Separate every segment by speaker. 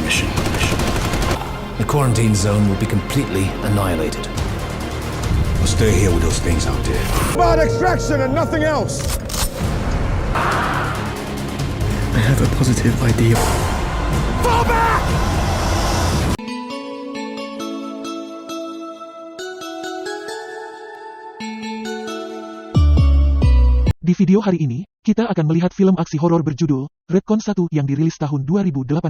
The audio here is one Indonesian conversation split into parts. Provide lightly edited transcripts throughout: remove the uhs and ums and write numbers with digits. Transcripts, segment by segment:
Speaker 1: mission. The quarantine zone will be completely annihilated.
Speaker 2: I'll stay here with those things out there.
Speaker 3: About extraction and nothing else.
Speaker 4: I have a positive idea.
Speaker 3: Fall back!
Speaker 5: Di video hari ini, kita akan melihat film aksi horor berjudul Redcon 1 yang dirilis tahun 2018.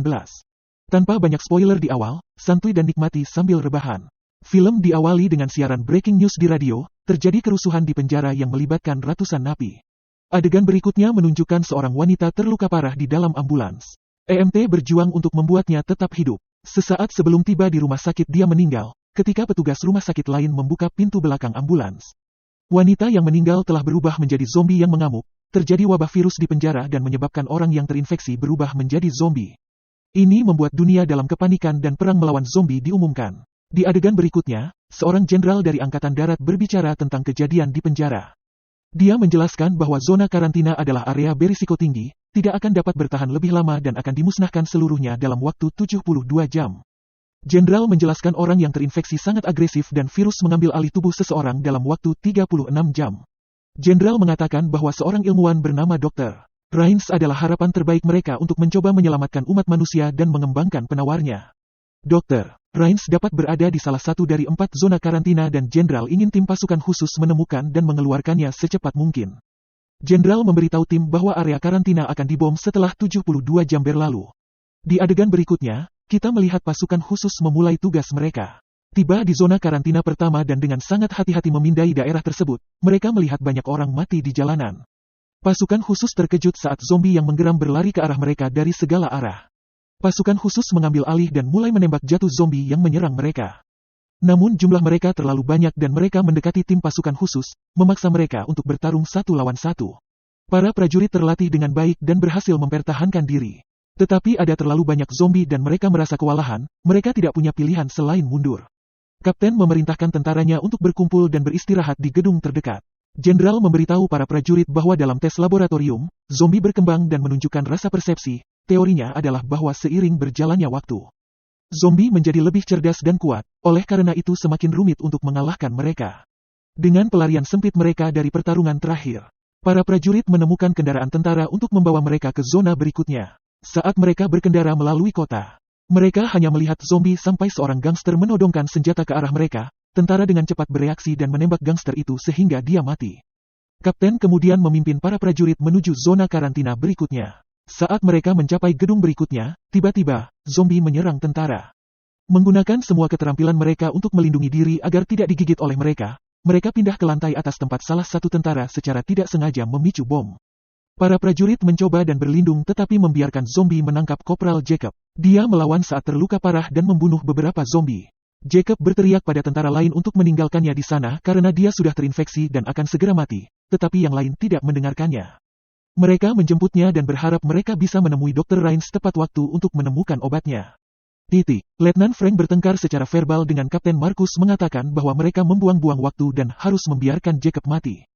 Speaker 5: Tanpa banyak spoiler di awal, santuy dan nikmati sambil rebahan. Film diawali dengan siaran breaking news di radio, terjadi kerusuhan di penjara yang melibatkan ratusan napi. Adegan berikutnya menunjukkan seorang wanita terluka parah di dalam ambulans. EMT berjuang untuk membuatnya tetap hidup. Sesaat sebelum tiba di rumah sakit dia meninggal, ketika petugas rumah sakit lain membuka pintu belakang ambulans. Wanita yang meninggal telah berubah menjadi zombie yang mengamuk, terjadi wabah virus di penjara dan menyebabkan orang yang terinfeksi berubah menjadi zombie. Ini membuat dunia dalam kepanikan dan perang melawan zombie diumumkan. Di adegan berikutnya, seorang jenderal dari Angkatan Darat berbicara tentang kejadian di penjara. Dia menjelaskan bahwa zona karantina adalah area berisiko tinggi, tidak akan dapat bertahan lebih lama dan akan dimusnahkan seluruhnya dalam waktu 72 jam. Jenderal menjelaskan orang yang terinfeksi sangat agresif dan virus mengambil alih tubuh seseorang dalam waktu 36 jam. Jenderal mengatakan bahwa seorang ilmuwan bernama Dr. Rains adalah harapan terbaik mereka untuk mencoba menyelamatkan umat manusia dan mengembangkan penawarnya. Dr. Rains dapat berada di salah satu dari 4 zona karantina dan Jenderal ingin tim pasukan khusus menemukan dan mengeluarkannya secepat mungkin. Jenderal memberitahu tim bahwa area karantina akan dibom setelah 72 jam berlalu. Di adegan berikutnya, kita melihat pasukan khusus memulai tugas mereka. Tiba di zona karantina pertama dan dengan sangat hati-hati memindai daerah tersebut, mereka melihat banyak orang mati di jalanan. Pasukan khusus terkejut saat zombie yang menggeram berlari ke arah mereka dari segala arah. Pasukan khusus mengambil alih dan mulai menembak jatuh zombie yang menyerang mereka. Namun jumlah mereka terlalu banyak dan mereka mendekati tim pasukan khusus, memaksa mereka untuk bertarung 1 lawan 1. Para prajurit terlatih dengan baik dan berhasil mempertahankan diri. Tetapi ada terlalu banyak zombie dan mereka merasa kewalahan, mereka tidak punya pilihan selain mundur. Kapten memerintahkan tentaranya untuk berkumpul dan beristirahat di gedung terdekat. Jenderal memberitahu para prajurit bahwa dalam tes laboratorium, zombie berkembang dan menunjukkan rasa persepsi. Teorinya adalah bahwa seiring berjalannya waktu, zombie menjadi lebih cerdas dan kuat, oleh karena itu semakin rumit untuk mengalahkan mereka. Dengan pelarian sempit mereka dari pertarungan terakhir, para prajurit menemukan kendaraan tentara untuk membawa mereka ke zona berikutnya. Saat mereka berkendara melalui kota, mereka hanya melihat zombie sampai seorang gangster menodongkan senjata ke arah mereka. Tentara dengan cepat bereaksi dan menembak gangster itu sehingga dia mati. Kapten kemudian memimpin para prajurit menuju zona karantina berikutnya. Saat mereka mencapai gedung berikutnya, tiba-tiba, zombie menyerang tentara. Menggunakan semua keterampilan mereka untuk melindungi diri agar tidak digigit oleh mereka, mereka pindah ke lantai atas tempat salah satu tentara secara tidak sengaja memicu bom. Para prajurit mencoba dan berlindung tetapi membiarkan zombie menangkap Kopral Jacob. Dia melawan saat terluka parah dan membunuh beberapa zombie. Jacob berteriak pada tentara lain untuk meninggalkannya di sana karena dia sudah terinfeksi dan akan segera mati, tetapi yang lain tidak mendengarkannya. Mereka menjemputnya dan berharap mereka bisa menemui Dr. Rains tepat waktu untuk menemukan obatnya. Letnan Frank bertengkar secara verbal dengan Kapten Marcus mengatakan bahwa mereka membuang-buang waktu dan harus membiarkan Jacob mati.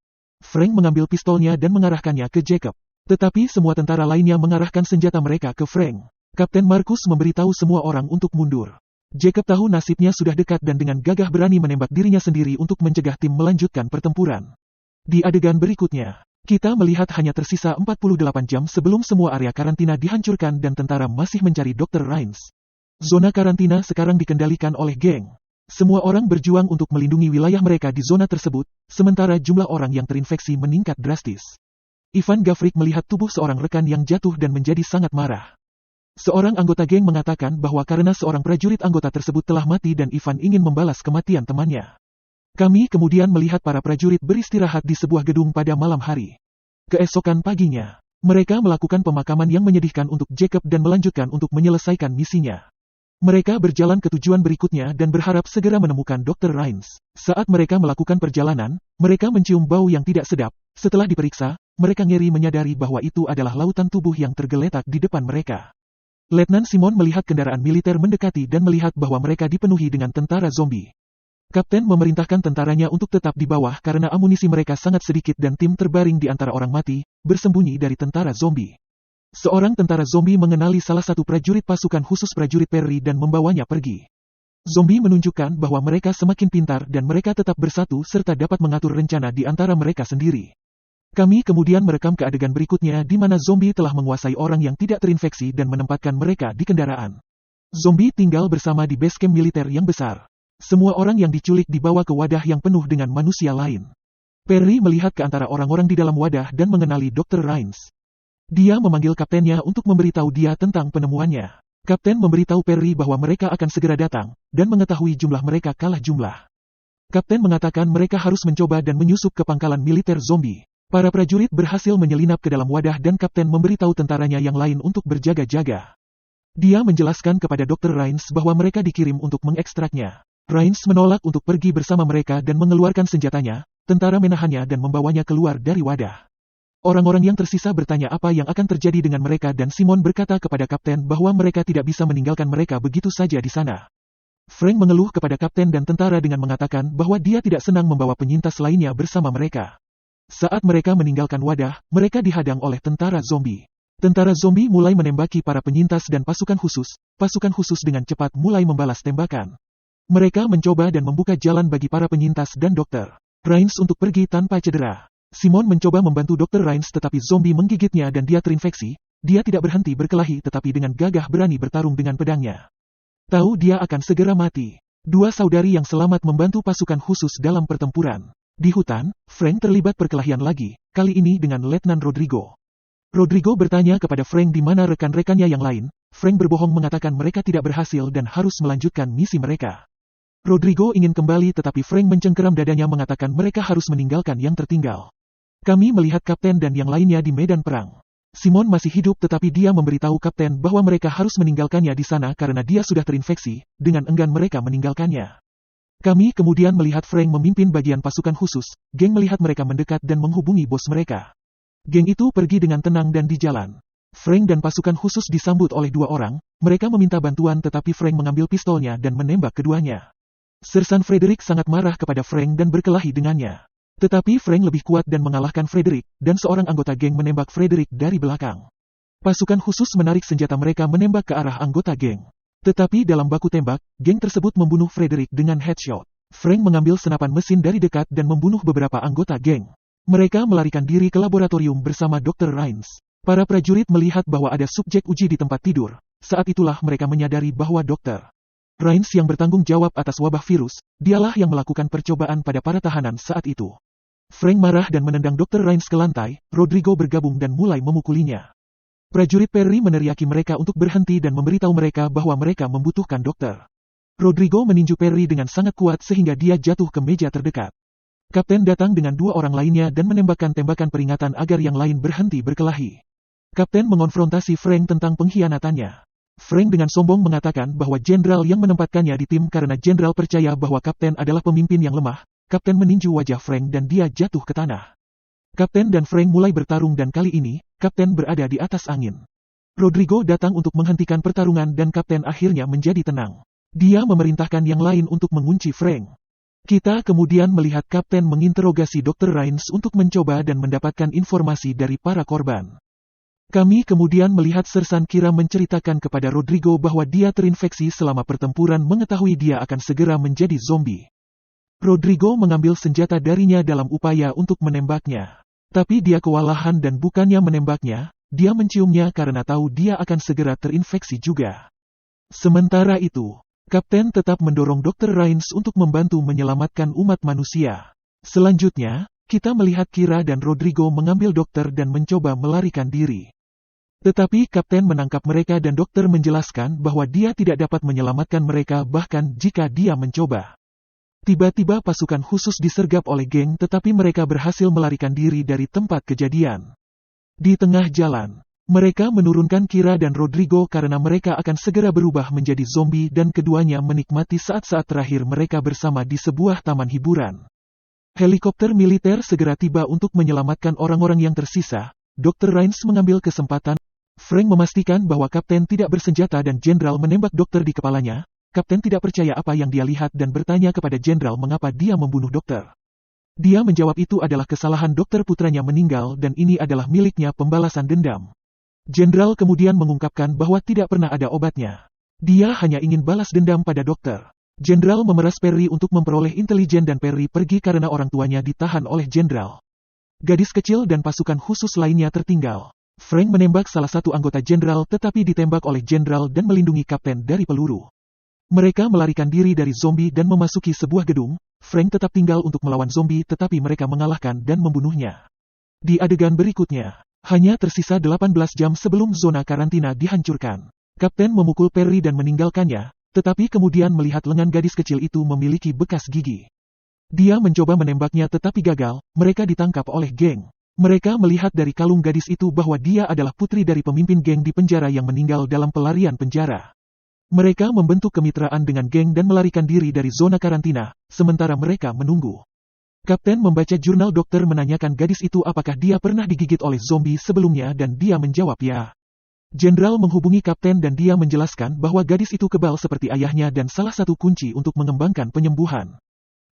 Speaker 5: Frank mengambil pistolnya dan mengarahkannya ke Jacob. Tetapi semua tentara lainnya mengarahkan senjata mereka ke Frank. Kapten Marcus memberitahu semua orang untuk mundur. Jacob tahu nasibnya sudah dekat dan dengan gagah berani menembak dirinya sendiri untuk mencegah tim melanjutkan pertempuran. Di adegan berikutnya, kita melihat hanya tersisa 48 jam sebelum semua area karantina dihancurkan dan tentara masih mencari Dr. Rains. Zona karantina sekarang dikendalikan oleh geng. Semua orang berjuang untuk melindungi wilayah mereka di zona tersebut, sementara jumlah orang yang terinfeksi meningkat drastis. Ivan Gavrik melihat tubuh seorang rekan yang jatuh dan menjadi sangat marah. Seorang anggota geng mengatakan bahwa karena seorang prajurit anggota tersebut telah mati dan Ivan ingin membalas kematian temannya. Kami kemudian melihat para prajurit beristirahat di sebuah gedung pada malam hari. Keesokan paginya, mereka melakukan pemakaman yang menyedihkan untuk Jacob dan melanjutkan untuk menyelesaikan misinya. Mereka berjalan ke tujuan berikutnya dan berharap segera menemukan Dr. Rains. Saat mereka melakukan perjalanan, mereka mencium bau yang tidak sedap. Setelah diperiksa, mereka ngeri menyadari bahwa itu adalah lautan tubuh yang tergeletak di depan mereka. Letnan Simon melihat kendaraan militer mendekati dan melihat bahwa mereka dipenuhi dengan tentara zombie. Kapten memerintahkan tentaranya untuk tetap di bawah karena amunisi mereka sangat sedikit dan tim terbaring di antara orang mati, bersembunyi dari tentara zombie. Seorang tentara zombie mengenali salah satu prajurit pasukan khusus prajurit Perry dan membawanya pergi. Zombie menunjukkan bahwa mereka semakin pintar dan mereka tetap bersatu serta dapat mengatur rencana di antara mereka sendiri. Kami kemudian merekam ke adegan berikutnya di mana zombie telah menguasai orang yang tidak terinfeksi dan menempatkan mereka di kendaraan. Zombie tinggal bersama di base camp militer yang besar. Semua orang yang diculik dibawa ke wadah yang penuh dengan manusia lain. Perry melihat ke antara orang-orang di dalam wadah dan mengenali Dr. Rains. Dia memanggil kaptennya untuk memberitahu dia tentang penemuannya. Kapten memberitahu Perry bahwa mereka akan segera datang, dan mengetahui jumlah mereka kalah jumlah. Kapten mengatakan mereka harus mencoba dan menyusup ke pangkalan militer zombie. Para prajurit berhasil menyelinap ke dalam wadah dan kapten memberitahu tentaranya yang lain untuk berjaga-jaga. Dia menjelaskan kepada Dr. Rains bahwa mereka dikirim untuk mengekstraknya. Rains menolak untuk pergi bersama mereka dan mengeluarkan senjatanya. Tentara menahannya dan membawanya keluar dari wadah. Orang-orang yang tersisa bertanya apa yang akan terjadi dengan mereka dan Simon berkata kepada kapten bahwa mereka tidak bisa meninggalkan mereka begitu saja di sana. Frank mengeluh kepada kapten dan tentara dengan mengatakan bahwa dia tidak senang membawa penyintas lainnya bersama mereka. Saat mereka meninggalkan wadah, mereka dihadang oleh tentara zombie. Tentara zombie mulai menembaki para penyintas dan pasukan khusus dengan cepat mulai membalas tembakan. Mereka mencoba dan membuka jalan bagi para penyintas dan dokter Rains untuk pergi tanpa cedera. Simon mencoba membantu Dr. Rains tetapi zombie menggigitnya dan dia terinfeksi. Dia tidak berhenti berkelahi tetapi dengan gagah berani bertarung dengan pedangnya. Tahu dia akan segera mati. Dua saudari yang selamat membantu pasukan khusus dalam pertempuran. Di hutan, Frank terlibat perkelahian lagi, kali ini dengan Letnan Rodrigo. Rodrigo bertanya kepada Frank di mana rekan-rekannya yang lain. Frank berbohong mengatakan mereka tidak berhasil dan harus melanjutkan misi mereka. Rodrigo ingin kembali tetapi Frank mencengkeram dadanya mengatakan mereka harus meninggalkan yang tertinggal. Kami melihat kapten dan yang lainnya di medan perang. Simon masih hidup tetapi dia memberitahu kapten bahwa mereka harus meninggalkannya di sana karena dia sudah terinfeksi, dengan enggan mereka meninggalkannya. Kami kemudian melihat Frank memimpin bagian pasukan khusus, geng melihat mereka mendekat dan menghubungi bos mereka. Geng itu pergi dengan tenang dan di jalan. Frank dan pasukan khusus disambut oleh dua orang, mereka meminta bantuan tetapi Frank mengambil pistolnya dan menembak keduanya. Sersan Frederick sangat marah kepada Frank dan berkelahi dengannya. Tetapi Frank lebih kuat dan mengalahkan Frederick, dan seorang anggota geng menembak Frederick dari belakang. Pasukan khusus menarik senjata mereka menembak ke arah anggota geng. Tetapi dalam baku tembak, geng tersebut membunuh Frederick dengan headshot. Frank mengambil senapan mesin dari dekat dan membunuh beberapa anggota geng. Mereka melarikan diri ke laboratorium bersama Dr. Rains. Para prajurit melihat bahwa ada subjek uji di tempat tidur. Saat itulah mereka menyadari bahwa Dr. Rains yang bertanggung jawab atas wabah virus, dialah yang melakukan percobaan pada para tahanan saat itu. Frank marah dan menendang Dr. Rains ke lantai, Rodrigo bergabung dan mulai memukulinya. Prajurit Perry meneriaki mereka untuk berhenti dan memberitahu mereka bahwa mereka membutuhkan dokter. Rodrigo meninju Perry dengan sangat kuat sehingga dia jatuh ke meja terdekat. Kapten datang dengan dua orang lainnya dan menembakkan tembakan peringatan agar yang lain berhenti berkelahi. Kapten mengonfrontasi Frank tentang pengkhianatannya. Frank dengan sombong mengatakan bahwa jenderal yang menempatkannya di tim karena jenderal percaya bahwa kapten adalah pemimpin yang lemah. Kapten meninju wajah Frank dan dia jatuh ke tanah. Kapten dan Frank mulai bertarung dan kali ini, kapten berada di atas angin. Rodrigo datang untuk menghentikan pertarungan dan kapten akhirnya menjadi tenang. Dia memerintahkan yang lain untuk mengunci Frank. Kita kemudian melihat kapten menginterogasi Dr. Rains untuk mencoba dan mendapatkan informasi dari para korban. Kami kemudian melihat Sersan Kira menceritakan kepada Rodrigo bahwa dia terinfeksi selama pertempuran mengetahui dia akan segera menjadi zombie. Rodrigo mengambil senjata darinya dalam upaya untuk menembaknya. Tapi dia kewalahan dan bukannya menembaknya, dia menciumnya karena tahu dia akan segera terinfeksi juga. Sementara itu, kapten tetap mendorong Dr. Rains untuk membantu menyelamatkan umat manusia. Selanjutnya, kita melihat Kira dan Rodrigo mengambil dokter dan mencoba melarikan diri. Tetapi kapten menangkap mereka dan dokter menjelaskan bahwa dia tidak dapat menyelamatkan mereka bahkan jika dia mencoba. Tiba-tiba pasukan khusus disergap oleh geng tetapi mereka berhasil melarikan diri dari tempat kejadian. Di tengah jalan, mereka menurunkan Kira dan Rodrigo karena mereka akan segera berubah menjadi zombie dan keduanya menikmati saat-saat terakhir mereka bersama di sebuah taman hiburan. Helikopter militer segera tiba untuk menyelamatkan orang-orang yang tersisa. Dr. Rains mengambil kesempatan. Frank memastikan bahwa kapten tidak bersenjata dan jenderal menembak dokter di kepalanya. Kapten tidak percaya apa yang dia lihat dan bertanya kepada jenderal mengapa dia membunuh dokter. Dia menjawab itu adalah kesalahan dokter putranya meninggal dan ini adalah miliknya pembalasan dendam. Jenderal kemudian mengungkapkan bahwa tidak pernah ada obatnya. Dia hanya ingin balas dendam pada dokter. Jenderal memeras Perry untuk memperoleh intelijen dan Perry pergi karena orang tuanya ditahan oleh Jenderal. Gadis kecil dan pasukan khusus lainnya tertinggal. Frank menembak salah satu anggota Jenderal tetapi ditembak oleh Jenderal dan melindungi Kapten dari peluru. Mereka melarikan diri dari zombie dan memasuki sebuah gedung. Frank tetap tinggal untuk melawan zombie tetapi mereka mengalahkan dan membunuhnya. Di adegan berikutnya, hanya tersisa 18 jam sebelum zona karantina dihancurkan. Kapten memukul Perry dan meninggalkannya, tetapi kemudian melihat lengan gadis kecil itu memiliki bekas gigi. Dia mencoba menembaknya tetapi gagal, mereka ditangkap oleh geng. Mereka melihat dari kalung gadis itu bahwa dia adalah putri dari pemimpin geng di penjara yang meninggal dalam pelarian penjara. Mereka membentuk kemitraan dengan geng dan melarikan diri dari zona karantina, sementara mereka menunggu. Kapten membaca jurnal dokter menanyakan gadis itu apakah dia pernah digigit oleh zombie sebelumnya dan dia menjawab ya. Jenderal menghubungi Kapten dan dia menjelaskan bahwa gadis itu kebal seperti ayahnya dan salah satu kunci untuk mengembangkan penyembuhan.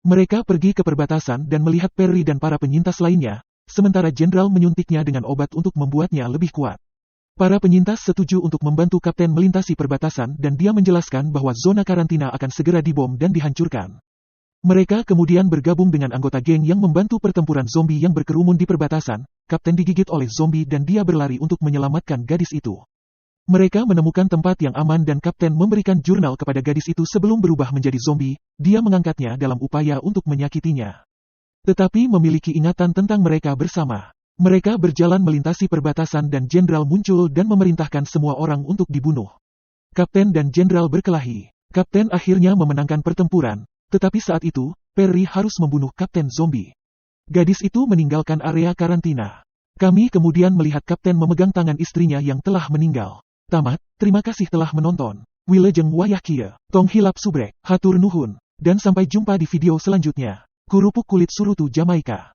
Speaker 5: Mereka pergi ke perbatasan dan melihat Perry dan para penyintas lainnya, sementara Jenderal menyuntiknya dengan obat untuk membuatnya lebih kuat. Para penyintas setuju untuk membantu Kapten melintasi perbatasan dan dia menjelaskan bahwa zona karantina akan segera dibom dan dihancurkan. Mereka kemudian bergabung dengan anggota geng yang membantu pertempuran zombie yang berkerumun di perbatasan. Kapten digigit oleh zombie dan dia berlari untuk menyelamatkan gadis itu. Mereka menemukan tempat yang aman dan Kapten memberikan jurnal kepada gadis itu sebelum berubah menjadi zombie. Dia mengangkatnya dalam upaya untuk menyakitinya. Tetapi memiliki ingatan tentang mereka bersama. Mereka berjalan melintasi perbatasan dan Jenderal muncul dan memerintahkan semua orang untuk dibunuh. Kapten dan Jenderal berkelahi. Kapten akhirnya memenangkan pertempuran, tetapi saat itu, Perry harus membunuh Kapten Zombie. Gadis itu meninggalkan area karantina. Kami kemudian melihat Kapten memegang tangan istrinya yang telah meninggal. Tamat, terima kasih telah menonton. Wilujeng wayah kieu, tong hilap subrek, hatur nuhun, dan sampai jumpa di video selanjutnya. Kerupuk kulit surutu Jamaika.